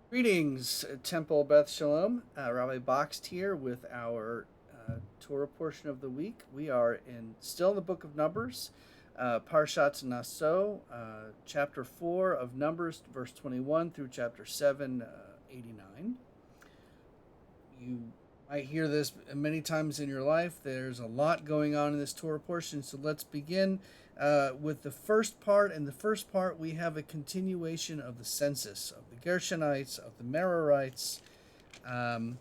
Greetings, Temple Beth Shalom. Rabbi Boxt here with our Torah portion of the week. We are still in the book of Numbers, Parashat Naso, chapter 4 of Numbers, verse 21 through chapter 7, 89. You might hear this many times in your life. There's a lot going on in this Torah portion, so let's begin with the first part. In the first part, we have a continuation of the census of the Gershonites, of the Merarites, um,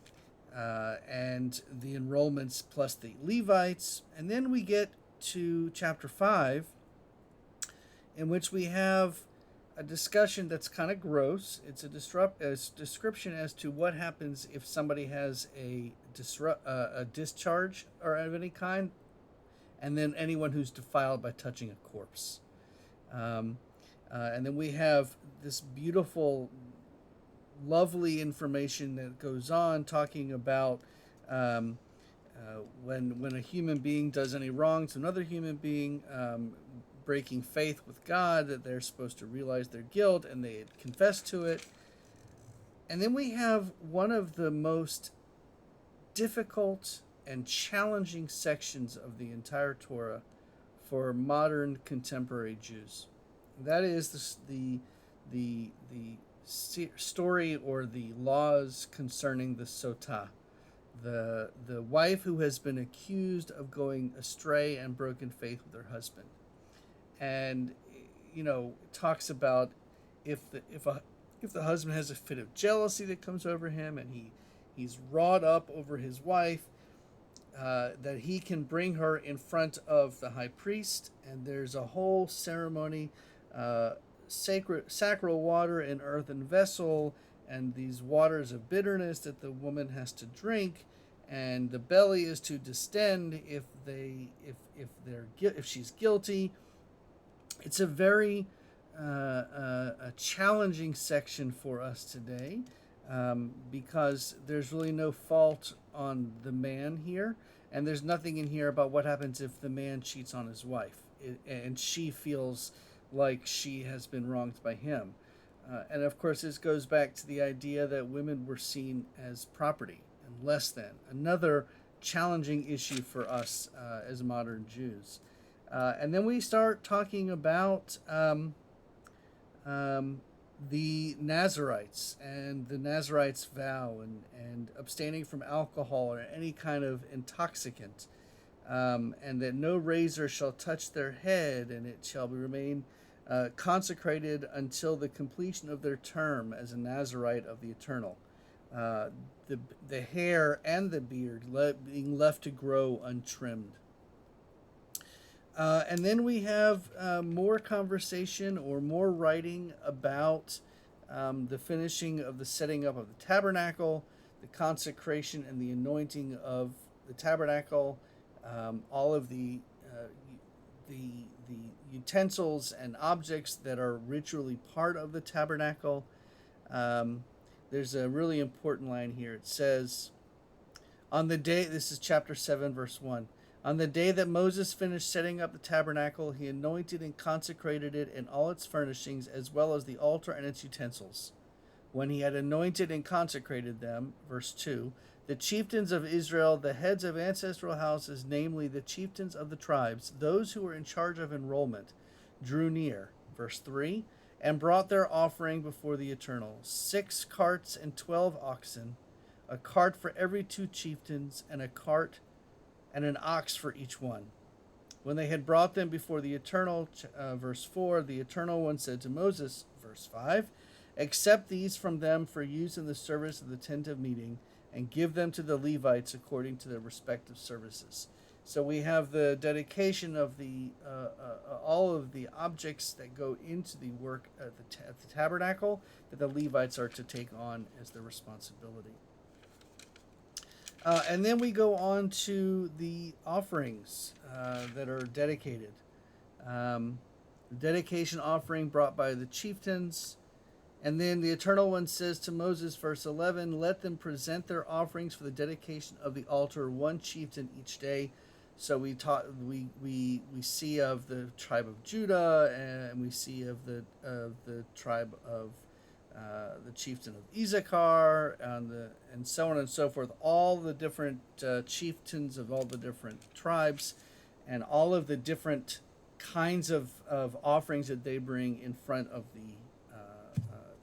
and the enrollments plus the Levites. And then we get to chapter 5, in which we have a discussion that's kind of gross. It's a description as to what happens if somebody has a discharge or of any kind, and then anyone who's defiled by touching a corpse. Um, and then we have this beautiful, lovely information that goes on talking about um, when a human being does any wrong to another human being, breaking faith with God, that they're supposed to realize their guilt and they confess to it. And then we have one of the most difficult and challenging sections of the entire Torah for modern contemporary Jews. That is the story or the laws concerning the sotah, the wife who has been accused of going astray and broken faith with her husband. And talks about if the husband has a fit of jealousy that comes over him, and he's wrought up over his wife, that he can bring her in front of the high priest, and there's a whole ceremony, sacral water in earthen vessel, and these waters of bitterness that the woman has to drink, and the belly is to distend if she's guilty. It's a very a challenging section for us today, because there's really no fault on the man here, and there's nothing in here about what happens if the man cheats on his wife and she feels like she has been wronged by him. And of course, this goes back to the idea that women were seen as property and less than. Another challenging issue for us as modern Jews. And then we start talking about the Nazarites and the Nazarites' vow, and abstaining from alcohol or any kind of intoxicant, and that no razor shall touch their head, and it shall remain consecrated until the completion of their term as a Nazarite of the Eternal. Uh, the hair and the beard being left to grow untrimmed. And then we have more conversation or more writing about the finishing of the setting up of the tabernacle, the consecration and the anointing of the tabernacle, all of the utensils and objects that are ritually part of the tabernacle. Um, there's a really important line here. It says, on the day, this is chapter 7, verse 1. On the day that Moses finished setting up the tabernacle, he anointed and consecrated it and all its furnishings, as well as the altar and its utensils. When he had anointed and consecrated them, verse 2, the chieftains of Israel, the heads of ancestral houses, namely the chieftains of the tribes, those who were in charge of enrollment, drew near, verse 3, and brought their offering before the Eternal, 6 carts and 12 oxen, a cart for every 2 chieftains, and a cart and an ox for each one. When they had brought them before the Eternal, verse 4, the Eternal One said to Moses, verse 5, accept these from them for use in the service of the tent of meeting, and give them to the Levites according to their respective services. So we have the dedication of the all of the objects that go into the work at the tabernacle that the Levites are to take on as their responsibility. And then we go on to the offerings that are dedicated. The dedication offering brought by the chieftains. And then the Eternal One says to Moses, verse 11, let them present their offerings for the dedication of the altar, 1 chieftain each day. So we see of the tribe of Judah, and we see of the tribe of chieftain of Issachar, and so on and so forth. All the different chieftains of all the different tribes, and all of the different kinds of offerings that they bring in front of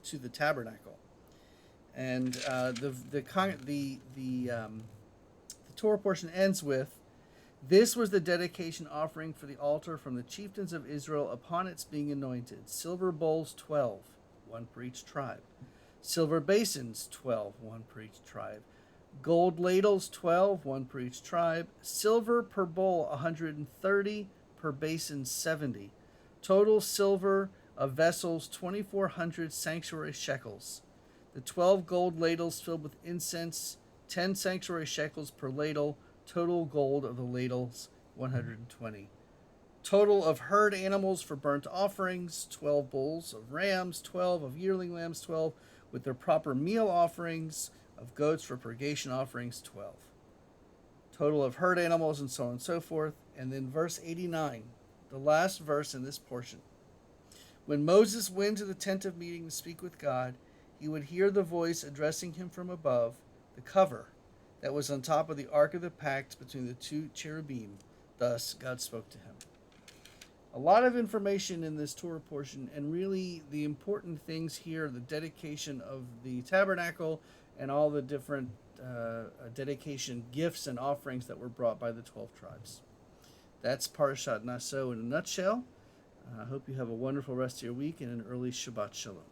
to the tabernacle. And the Torah portion ends with, "This was the dedication offering for the altar from the chieftains of Israel upon its being anointed. Silver bowls 12, one per each tribe. Silver basins 12, one per each tribe. Gold ladles 12, one per each tribe. Silver per bowl 130, per basin 70. Total silver of vessels 2,400 sanctuary shekels. The 12 gold ladles filled with incense, 10 sanctuary shekels per ladle. Total gold of the ladles 120. Total of herd animals for burnt offerings 12 bulls of rams, 12 of yearling lambs, 12 with their proper meal offerings, of goats for purgation offerings 12. Total of herd animals, and so on and so forth." And then verse 89, the last verse in this portion. "When Moses went to the tent of meeting to speak with God, he would hear the voice addressing him from above, the cover that was on top of the Ark of the Pact between the two cherubim. Thus God spoke to him." A lot of information in this Torah portion, and really the important things here, the dedication of the tabernacle and all the different dedication gifts and offerings that were brought by the 12 tribes. That's Parashat Naso in a nutshell. I hope you have a wonderful rest of your week and an early Shabbat Shalom.